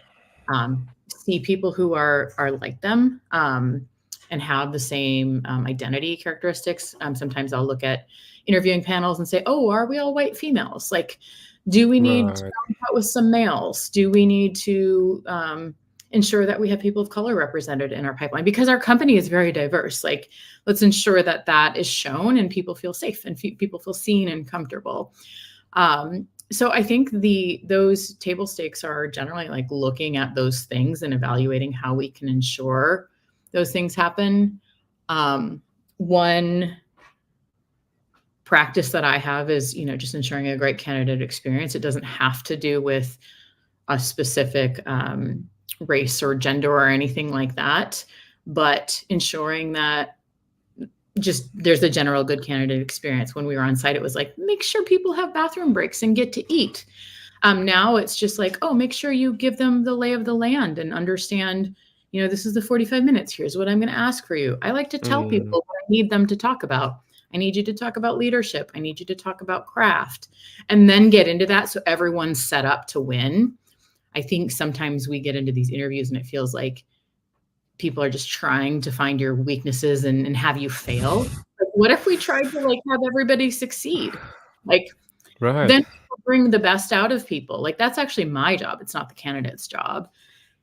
see people who are like them and have the same identity characteristics. Sometimes I'll look at interviewing panels and say, "Oh, are we all white females? Like, do we need to Right. out with some males? Do we need to ensure that we have people of color represented in our pipeline? Because our company is very diverse. Like, let's ensure that that is shown and people feel safe and people feel seen and comfortable." So I think those table stakes are generally like looking at those things and evaluating how we can ensure those things happen. One practice that I have is, just ensuring a great candidate experience. It doesn't have to do with a specific race or gender or anything like that, but ensuring that just there's a general good candidate experience. When we were on site, it was like, make sure people have bathroom breaks and get to eat. Now it's just like, oh, make sure you give them the lay of the land and understand, this is the 45 minutes. Here's what I'm going to ask for you. I like to tell Mm. people what I need them to talk about. I need you to talk about leadership. I need you to talk about craft, and then get into that so everyone's set up to win. I think sometimes we get into these interviews and it feels like people are just trying to find your weaknesses and have you fail. Like, what if we tried to like have everybody succeed? Like, Right. then we'll bring the best out of people. Like, that's actually my job. It's not the candidate's job.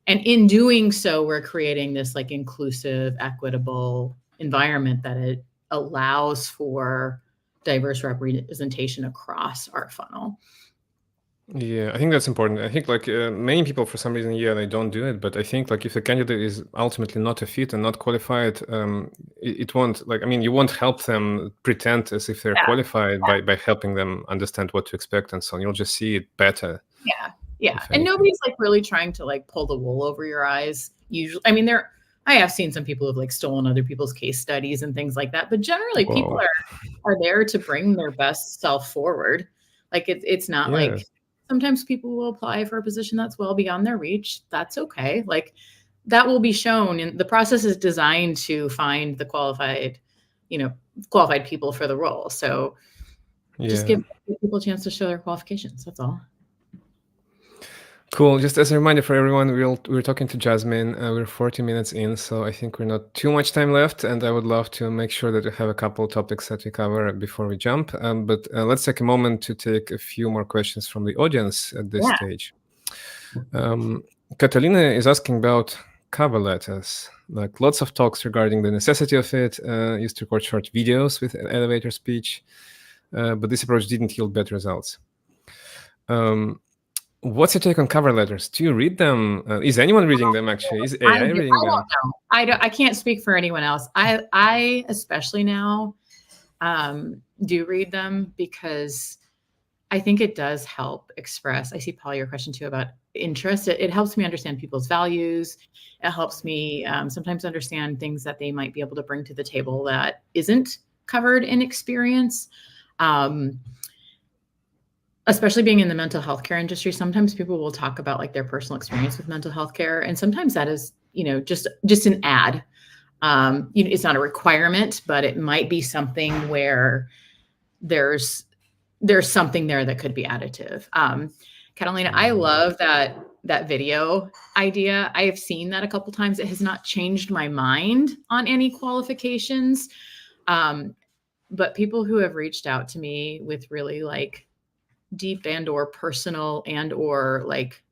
And in doing so, we're creating this like inclusive, equitable environment that it allows for diverse representation across our funnel. Yeah, I think that's important. I think like many people, for some reason, yeah, they don't do it. But I think like if the candidate is ultimately not a fit and not qualified, it won't like. I mean, you won't help them pretend as if they're Yeah. qualified by helping them understand what to expect and so on. You'll just see it better, Yeah. Yeah. if And anything. nobody's like really trying to like pull the wool over your eyes. Usually, I mean, I have seen some people who've like stolen other people's case studies and things like that, but generally people Whoa. are there to bring their best self forward. Like it's not Yeah. like sometimes people will apply for a position that's well beyond their reach. That's okay. Like that will be shown, and the process is designed to find the qualified people for the role. So just Yeah. give people a chance to show their qualifications. That's all. Cool. Just as a reminder for everyone, we're talking to Jasmine. We're 40 minutes in, so I think we're not too much time left, and I would love to make sure that we have a couple topics that we cover before we jump. But let's take a moment to take a few more questions from the audience at this Yeah. stage. Catalina is asking about cover letters. Like lots of talks regarding the necessity of it. Used to record short videos with an elevator speech, but this approach didn't yield better results. What's your take on cover letters? Do you read them? Is anyone reading them actually? Is AI reading them? I can't speak for anyone else. I especially now do read them because I think it does help express. I see, Paul, your question too about interest. It helps me understand people's values. It helps me sometimes understand things that they might be able to bring to the table that isn't covered in experience. Especially being in the mental health care industry, sometimes people will talk about like their personal experience with mental health care. And sometimes that is, just an ad. It's not a requirement, but it might be something where there's something there that could be additive. Catalina, I love that video idea. I have seen that a couple times. It has not changed my mind on any qualifications. But people who have reached out to me with really like deep and or personal and or like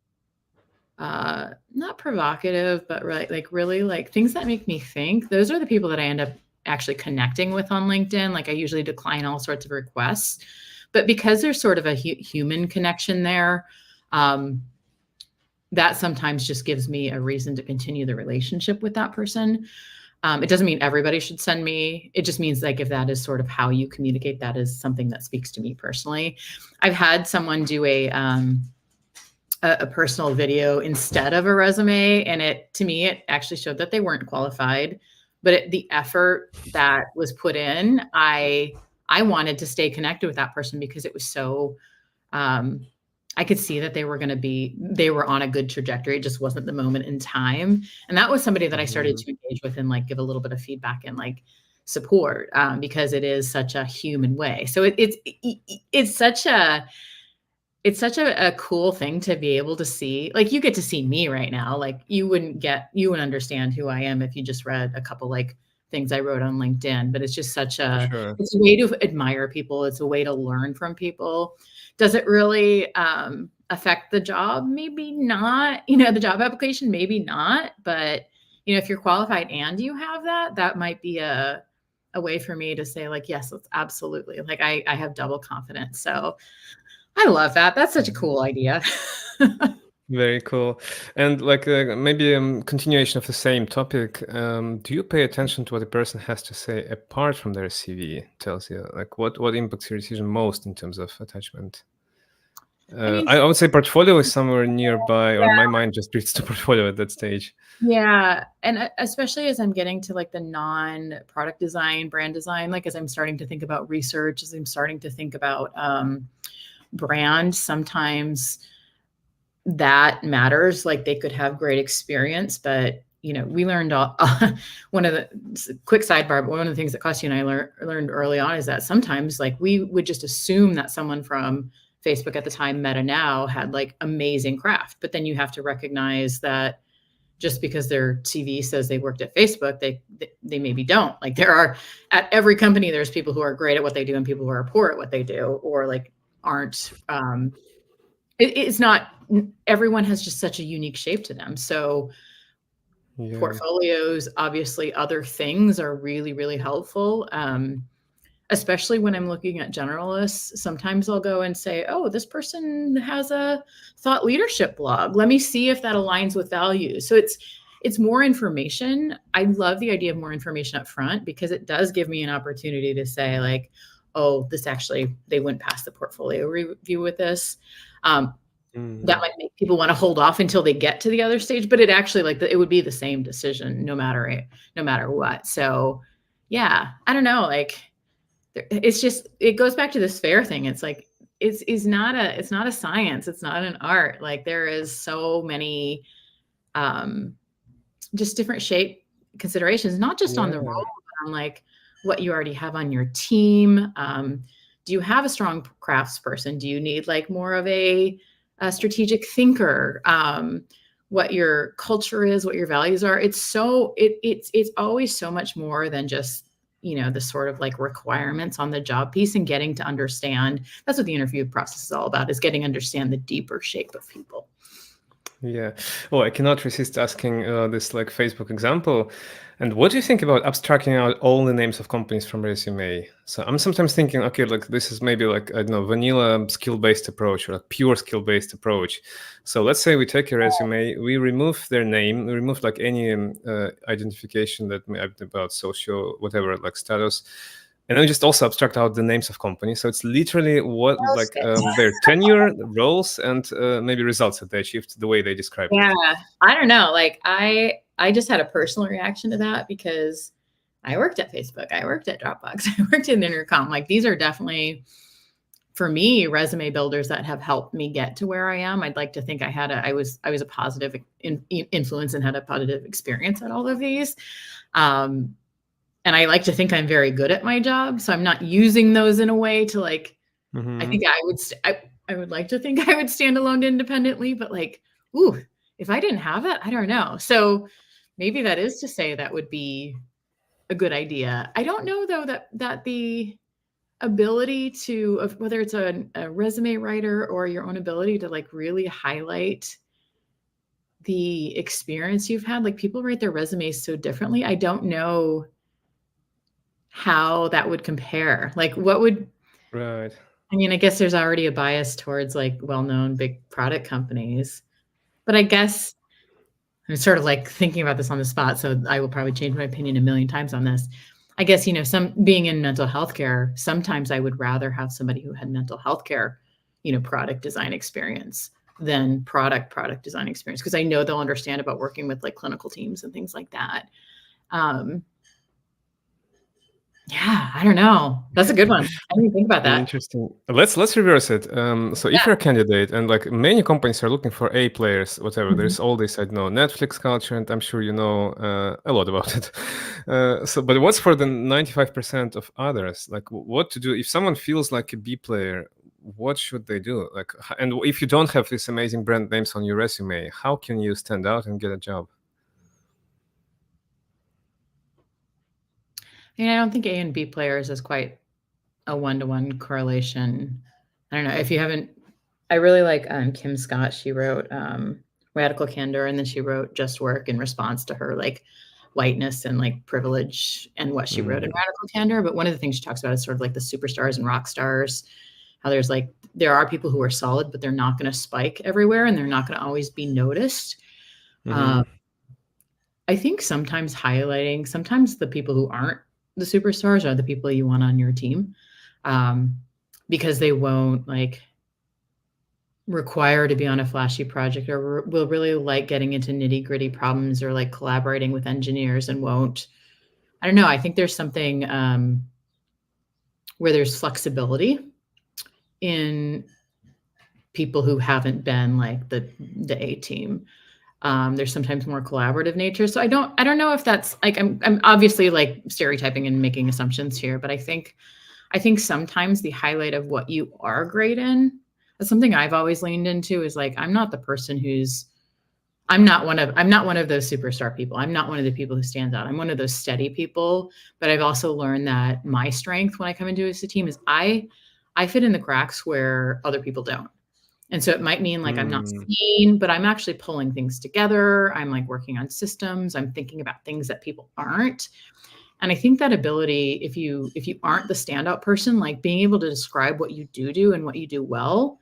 not provocative, but really like things that make me think, those are the people that I end up actually connecting with on LinkedIn. Like I usually decline all sorts of requests, but because there's sort of a human connection there, that sometimes just gives me a reason to continue the relationship with that person. It doesn't mean everybody should send me. It just means like if that is sort of how you communicate, that is something that speaks to me personally. I've had someone do a personal video instead of a resume, and to me it actually showed that they weren't qualified, but the effort that was put in, I wanted to stay connected with that person because it was so I could see that they were on a good trajectory. It just wasn't the moment in time. And that was somebody that I started to engage with and like give a little bit of feedback and like support, because it is such a human way. So it's such a cool thing to be able to see. Like you get to see me right now. Like you wouldn't understand who I am if you just read a couple like things I wrote on LinkedIn, but it's just it's a way to admire people. It's a way to learn from people. Does it really affect the job? Maybe not, the job application, maybe not, but if you're qualified and you have that might be a way for me to say like, yes, it's absolutely, like I have double confidence. So I love that. That's such a cool idea. Very cool. And like maybe a continuation of the same topic, do you pay attention to what a person has to say apart from their CV tells you? Like what impacts your decision most in terms of attachment? I would say portfolio is somewhere nearby, or my mind just reads to portfolio at that stage. Yeah. And especially as I'm getting to like the non-product design, brand design, like as I'm starting to think about research, as I'm starting to think about brand, sometimes that matters. Like they could have great experience, but we learned one of the quick sidebar, but one of the things that Kostya and I learned early on is that sometimes like we would just assume that someone from Facebook at the time, Meta now, had like amazing craft, but then you have to recognize that just because their CV says they worked at Facebook, they maybe don't. Like there are, at every company, there's people who are great at what they do and people who are poor at what they do, or like aren't, it's not, everyone has just such a unique shape to them. So portfolios, obviously other things are really, really helpful. Especially when I'm looking at generalists, sometimes I'll go and say, oh, this person has a thought leadership blog. Let me see if that aligns with values. So it's more information. I love the idea of more information up front because it does give me an opportunity to say like, oh, this actually, they went past the portfolio review with this. That might make people want to hold off until they get to the other stage, but it actually it would be the same decision no matter what. So yeah, I don't know. Like, it's just, it goes back to this fair thing. It's like, it's not a science. It's not an art. Like there is so many just different shape considerations, not just on the role, Yeah. but on like what you already have on your team. Do you have a strong craftsperson? Do you need like more of a strategic thinker? What your culture is, what your values are. It's always so much more than just the sort of like requirements on the job piece, and getting to understand. That's what the interview process is all about, is getting to understand the deeper shape of people. Yeah. Oh, I cannot resist asking this like Facebook example. And what do you think about abstracting out all the names of companies from resume? So I'm sometimes thinking, okay, like this is maybe like, I don't know, vanilla skill-based approach or like pure skill-based approach. So let's say we take a resume, we remove their name, we remove like any identification that may have about social, whatever, like status. And then we just also abstract out the names of companies. So it's literally what like their tenure, roles, and maybe results that they achieved the way they described Yeah, it. I don't know. Like I just had a personal reaction to that because I worked at Facebook, I worked at Dropbox, I worked in Intercom. Like these are definitely, for me, resume builders that have helped me get to where I am. I'd like to think I was a positive influence and had a positive experience at all of these. And I like to think I'm very good at my job, so I'm not using those in a way to like. I think I would like to think I would stand alone independently, but like, ooh, if I didn't have that, I don't know. So maybe that is to say that would be a good idea. I don't know though that the ability to, whether it's a resume writer or your own ability to like really highlight the experience you've had. Like people write their resumes so differently. I don't know how that would compare. Like what would, Right. I mean, I guess there's already a bias towards like well-known big product companies, but I guess I'm sort of like thinking about this on the spot, so I will probably change my opinion a million times on this. I guess, some being in mental health care, sometimes I would rather have somebody who had mental health care, product design experience than product design experience, because I know they'll understand about working with like clinical teams and things like that. Yeah, I don't know. That's a good one. I didn't think about that. Interesting. Let's reverse it. So if Yeah. you're a candidate and like many companies are looking for A players, whatever, Mhm. there's all this, I don't know, Netflix culture, and I'm sure you know a lot about it. But what's for the 95% of others? Like what to do if someone feels like a B player? What should they do? Like, and if you don't have these amazing brand names on your resume, how can you stand out and get a job? I don't think A and B players is quite a one-to-one correlation. I don't know if you haven't. I really like Kim Scott. She wrote Radical Candor, and then she wrote Just Work in response to her like whiteness and like privilege and what she wrote in Radical Candor. But one of the things she talks about is sort of like the superstars and rock stars. How there are people who are solid, but they're not going to spike everywhere, and they're not going to always be noticed. Mm-hmm. I think sometimes the people who aren't the superstars are the people you want on your team, because they won't like require to be on a flashy project, or will really like getting into nitty gritty problems, or like collaborating with engineers, and won't. I don't know. I think there's something where there's flexibility in people who haven't been like the A team. There's sometimes more collaborative nature. So I don't know if that's like, I'm obviously like stereotyping and making assumptions here, but I think sometimes the highlight of what you are great in, that's something I've always leaned into, is like, I'm not the person I'm not one of those superstar people. I'm not one of the people who stands out. I'm one of those steady people. But I've also learned that my strength when I come into a team is I fit in the cracks where other people don't. And so it might mean like I'm not seen, but I'm actually pulling things together. I'm like working on systems. I'm thinking about things that people aren't. And I think that ability, if you aren't the standout person, like being able to describe what you do and what you do well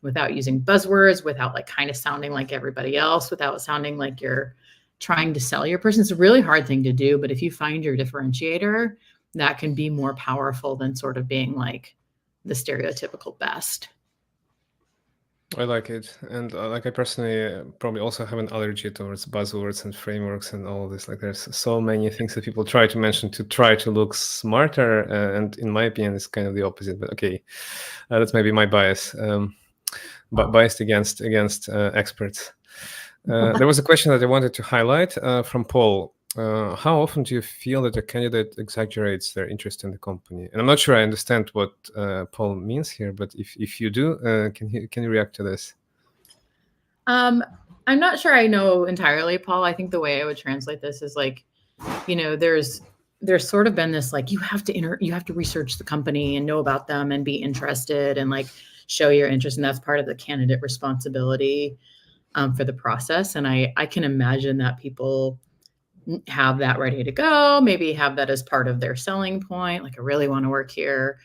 without using buzzwords, without like kind of sounding like everybody else, without sounding like you're trying to sell your person, it's a really hard thing to do. But if you find your differentiator, that can be more powerful than sort of being like the stereotypical best. I like it, and like I personally probably also have an allergy towards buzzwords and frameworks and all this. Like, there's so many things that people try to mention to try to look smarter, and in my opinion, it's kind of the opposite. But okay, that's maybe my bias, but biased against experts. There was a question that I wanted to highlight from Paul. How often do you feel that a candidate exaggerates their interest in the company? And I'm not sure I understand what Paul means here, but if you do, can you react to this? I'm not sure I know entirely, Paul. I think the way I would translate this is like, there's sort of been this like you have to research the company and know about them and be interested and like show your interest, and that's part of the candidate responsibility for the process. And I can imagine that people have that ready to go, maybe have that as part of their selling point, like I really want to work here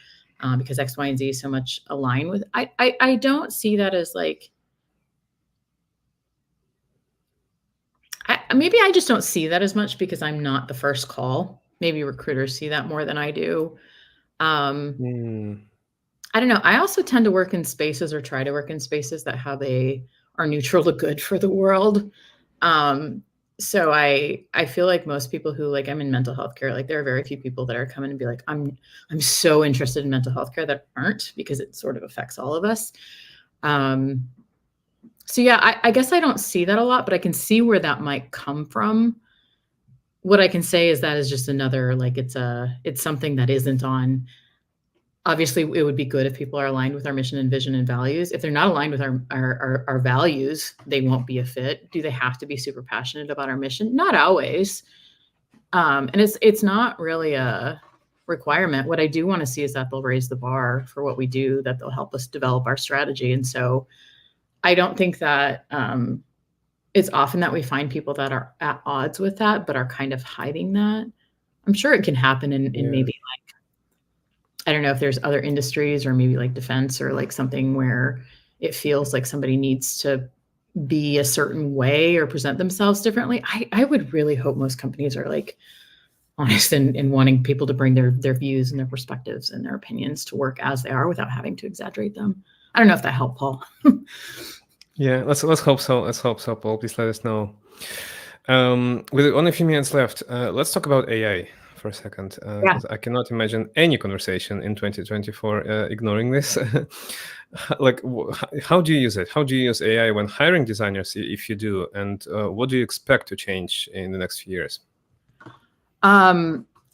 because X, Y, and Z so much align with. I don't see that as like. Maybe I just don't see that as much because I'm not the first call. Maybe recruiters see that more than I do. I don't know. I also tend to work in spaces or try to work in spaces that how they are neutral to good for the world. So I feel like most people who like I'm in mental health care, like there are very few people that are coming and be like, I'm so interested in mental health care that aren't, because it sort of affects all of us. So yeah, I guess I don't see that a lot, but I can see where that might come from. What I can say is that is just another, like it's something that isn't on. Obviously, it would be good if people are aligned with our mission and vision and values. If they're not aligned with our values, they won't be a fit. Do they have to be super passionate about our mission? Not always. And it's not really a requirement. What I do want to see is that they'll raise the bar for what we do, that they'll help us develop our strategy. And so I don't think that it's often that we find people that are at odds with that, but are kind of hiding that. I'm sure it can happen in maybe like, I don't know if there's other industries or maybe like defense or like something where it feels like somebody needs to be a certain way or present themselves differently. I would really hope most companies are like honest in wanting people to bring their views and their perspectives and their opinions to work as they are without having to exaggerate them. I don't know if that helped, Paul. Yeah, let's hope so. Let's hope so, Paul. Please let us know. With only a few minutes left, let's talk about AI for a second, because I cannot imagine any conversation in 2024 ignoring this. Like, how do you use it? How do you use AI when hiring designers, if you do? And what do you expect to change in the next few years? I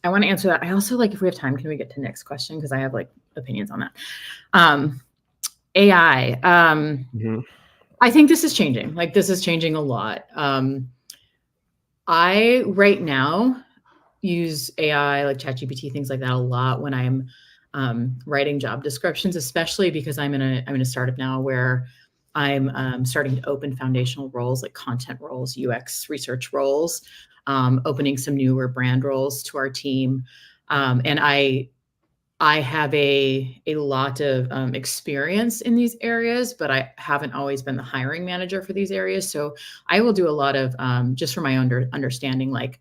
want to answer that. I also like, if we have time, can we get to the next question? Because I have like opinions on that. AI. I think this is changing. Like this is changing a lot. I right now use AI like ChatGPT, things like that a lot when I'm writing job descriptions, especially because I'm in a startup now where I'm starting to open foundational roles like content roles, UX research roles, opening some newer brand roles to our team. And I have a lot of experience in these areas, but I haven't always been the hiring manager for these areas. So I will do a lot of just for my own understanding, like,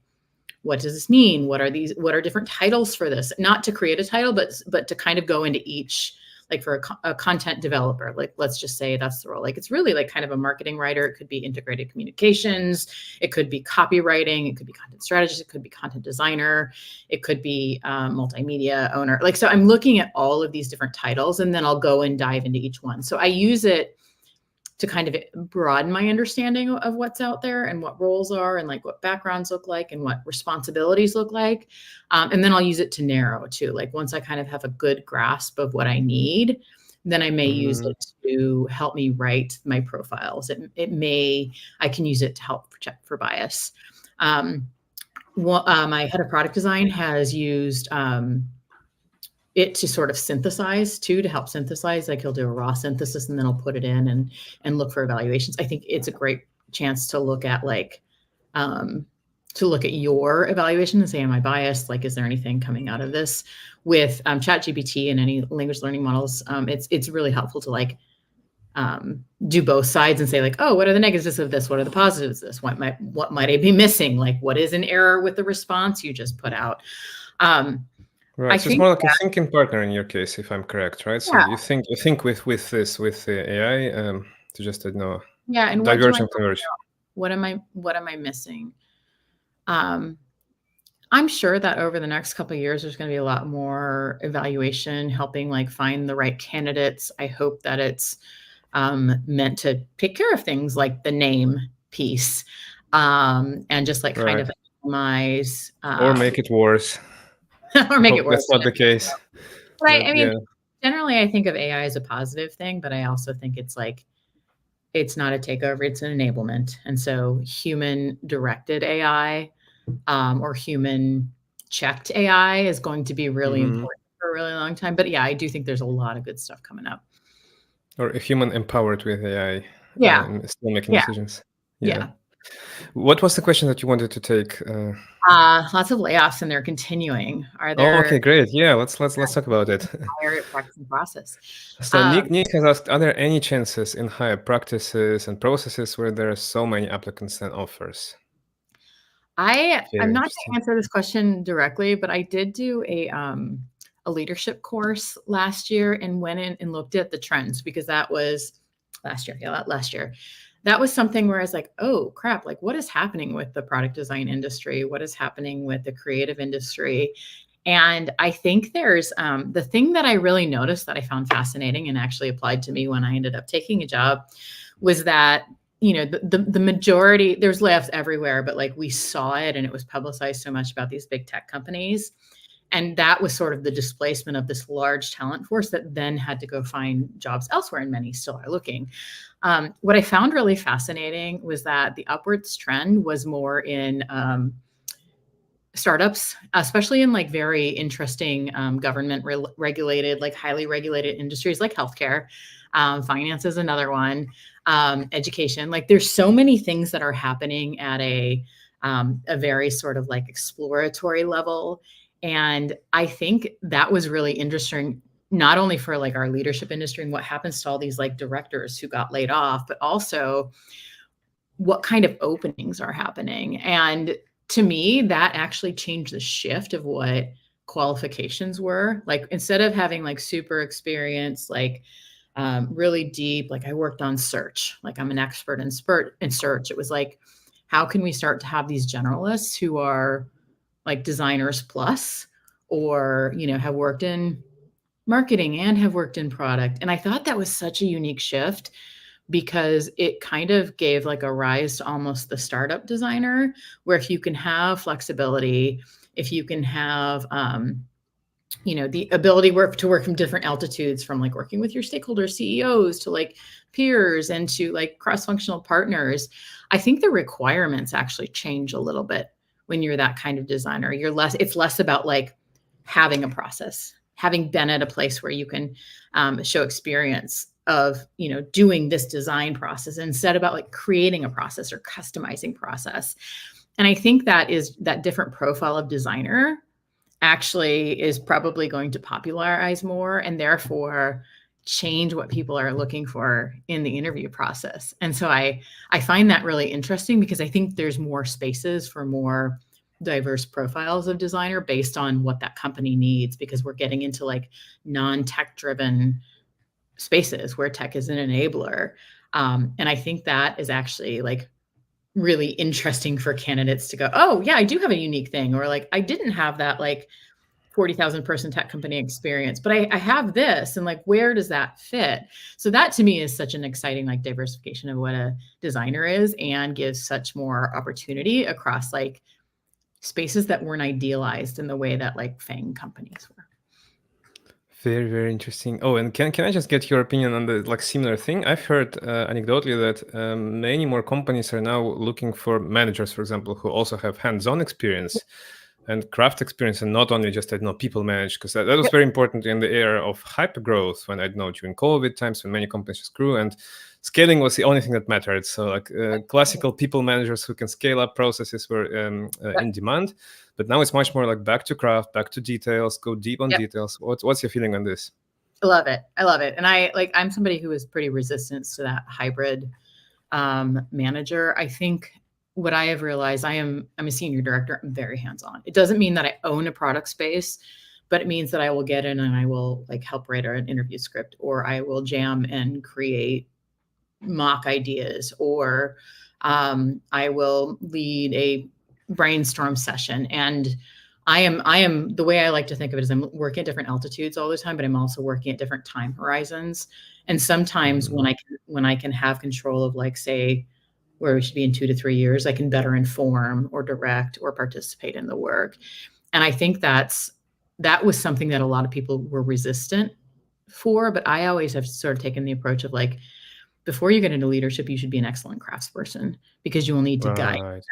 what does this mean? What are different titles for this? Not to create a title, but to kind of go into each, like for a content developer, like let's just say that's the role. Like it's really like kind of a marketing writer. It could be integrated communications. It could be copywriting. It could be content strategist. It could be content designer. It could be multimedia owner. Like, so I'm looking at all of these different titles and then I'll go and dive into each one. So I use it to kind of broaden my understanding of what's out there and what roles are and like what backgrounds look like and what responsibilities look like. And then I'll use it to narrow too. Like once I kind of have a good grasp of what I need, then I may use it to help me write my profiles. I can use it to help check for bias. My head of product design has used it to sort of synthesize too, to help synthesize. Like he'll do a raw synthesis and then I'll put it in and look for evaluations. I think it's a great chance to look at like, to look at your evaluation and say, am I biased? Like, is there anything coming out of this? With ChatGPT and any language learning models, it's really helpful to like do both sides and say like, oh, what are the negatives of this? What are the positives of this? What might I be missing? Like, what is an error with the response you just put out? Right. So it's more like a thinking partner in your case, if I'm correct, right? So you think with the AI to just and diverge and converge. What am I missing? I'm sure that over the next couple of years, there's going to be a lot more evaluation, helping like find the right candidates. I hope that it's meant to take care of things like the name piece, and just like kind Right. of minimize Or make it worse. or I make hope it worse. that's not the case. But But I mean, yeah. generally, I think of AI as a positive thing, but I also think it's like it's not a takeover; it's an enablement. And so, human-directed AI or human-checked AI is going to be really Hmm. important for a really long time. But yeah, I do think there's a lot of good stuff coming up. Or a human empowered with AI Yeah, and still making yeah, decisions. Yeah. yeah. What was the question that you wanted to take? Lots of layoffs, and they're continuing. Are Oh, there okay, great. Yeah, let's talk about it. higher practice and process? So Um, Nick has asked, are there any chances in higher practices and processes where there are so many applicants than offers? I'm Very not to interesting. answer this question directly, but I did do a leadership course last year and went in and looked at the trends because that was last year. Yeah, last year. That was something where I was like, oh crap, like what is happening with the product design industry? What is happening with the creative industry? And I think there's the thing that I really noticed that I found fascinating and actually applied to me when I ended up taking a job was that the majority, there's layoffs everywhere, but like we saw it and it was publicized so much about these big tech companies, and that was sort of the displacement of this large talent force that then had to go find jobs elsewhere, and many still are looking. What I found really fascinating was that the upwards trend was more in startups, especially in like very interesting government regulated, like highly regulated industries like healthcare. Finance is another one. Education, like there's so many things that are happening at a very sort of like exploratory level. And I think that was really interesting, not only for like our leadership industry and what happens to all these like directors who got laid off, but also what kind of openings are happening. And to me, that actually changed the shift of what qualifications were. Like instead of having like super experience, like really deep, like I worked on search, like I'm an expert in search. It was like, how can we start to have these generalists who are like designers plus, or have worked in marketing and have worked in product. And I thought that was such a unique shift because it kind of gave like a rise to almost the startup designer, where if you can have flexibility, if you can have the ability to work from different altitudes, from like working with your stakeholders, CEOs, to like peers and to like cross-functional partners, I think the requirements actually change a little bit when you're that kind of designer. It's less about like having a process, having been at a place where you can show experience of doing this design process, instead about like creating a process or customizing process. And I think that different profile of designer actually is probably going to popularize more, and therefore change what people are looking for in the interview process. And so I find that really interesting because I think there's more spaces for more diverse profiles of designer based on what that company needs, because we're getting into like non-tech driven spaces where tech is an enabler. And I think that is actually like really interesting for candidates to go, oh yeah, I do have a unique thing, or like I didn't have that like 40,000 person tech company experience, but I have this, and like, where does that fit? So that to me is such an exciting like diversification of what a designer is, and gives such more opportunity across like spaces that weren't idealized in the way that like FANG companies were. Very, very interesting. Oh, and can I just get your opinion on the like similar thing? I've heard anecdotally that many more companies are now looking for managers, for example, who also have hands-on experience and craft experience, and not only just people manage, because that was Yep. very important in the era of hyper growth, when I know during COVID times when many companies just grew and scaling was the only thing that mattered. So like classical people managers who can scale up processes were in demand. But now it's much more like back to craft, back to details, go deep on Yep. details. What's your feeling on this? I love it. I love it. And I'm somebody who is pretty resistant to that hybrid manager. I think what I have realized, I'm a senior director. I'm very hands-on. It doesn't mean that I own a product space, but it means that I will get in and I will like help write an interview script, or I will jam and create mock ideas, or I will lead a brainstorm session. And I am the way I like to think of it is I'm working at different altitudes all the time, but I'm also working at different time horizons. And sometimes when I can have control of like, say, where we should be in 2 to 3 years, I can better inform or direct or participate in the work. And I think that was something that a lot of people were resistant for, but I always have sort of taken the approach of like, before you get into leadership, you should be an excellent craftsperson because you will need to guide. Right.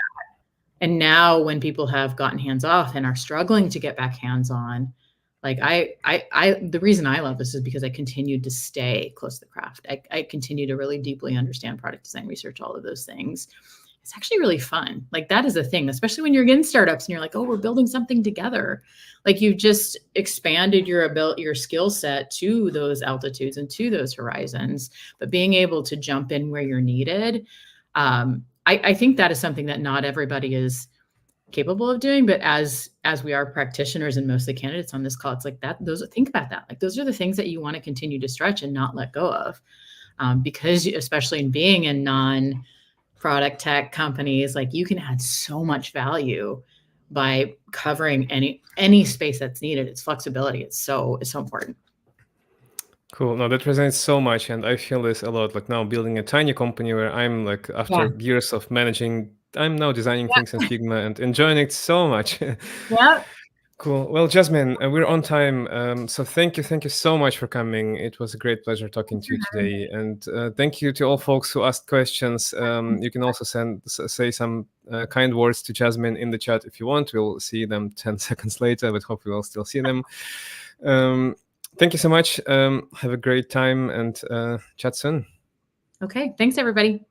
And now when people have gotten hands off and are struggling to get back hands on, like the reason I love this is because I continued to stay close to the craft. I continue to really deeply understand product design research, all of those things. It's actually really fun. Like that is the thing, especially when you're in startups and you're like, oh, we're building something together. Like you've just expanded your skill set to those altitudes and to those horizons, but being able to jump in where you're needed. I think that is something that not everybody is capable of doing, but as we are practitioners and most of the candidates on this call, it's like that. Think about that. Like those are the things that you want to continue to stretch and not let go of, because especially in being in non-product tech companies, like you can add so much value by covering any space that's needed. It's flexibility. It's so important. Cool. No, that resonates so much, and I feel this a lot. Like now, building a tiny company where I'm like, after years of managing, I'm now designing things in Figma and enjoying it so much. Yeah. Cool. Well, Jasmine, we're on time. So thank you so much for coming. It was a great pleasure talking to you today, and thank you to all folks who asked questions. You can also say some kind words to Jasmine in the chat if you want. We'll see them 10 seconds later, but hopefully we'll still see them. Thank you so much. Have a great time and chat soon. Okay. Thanks, everybody.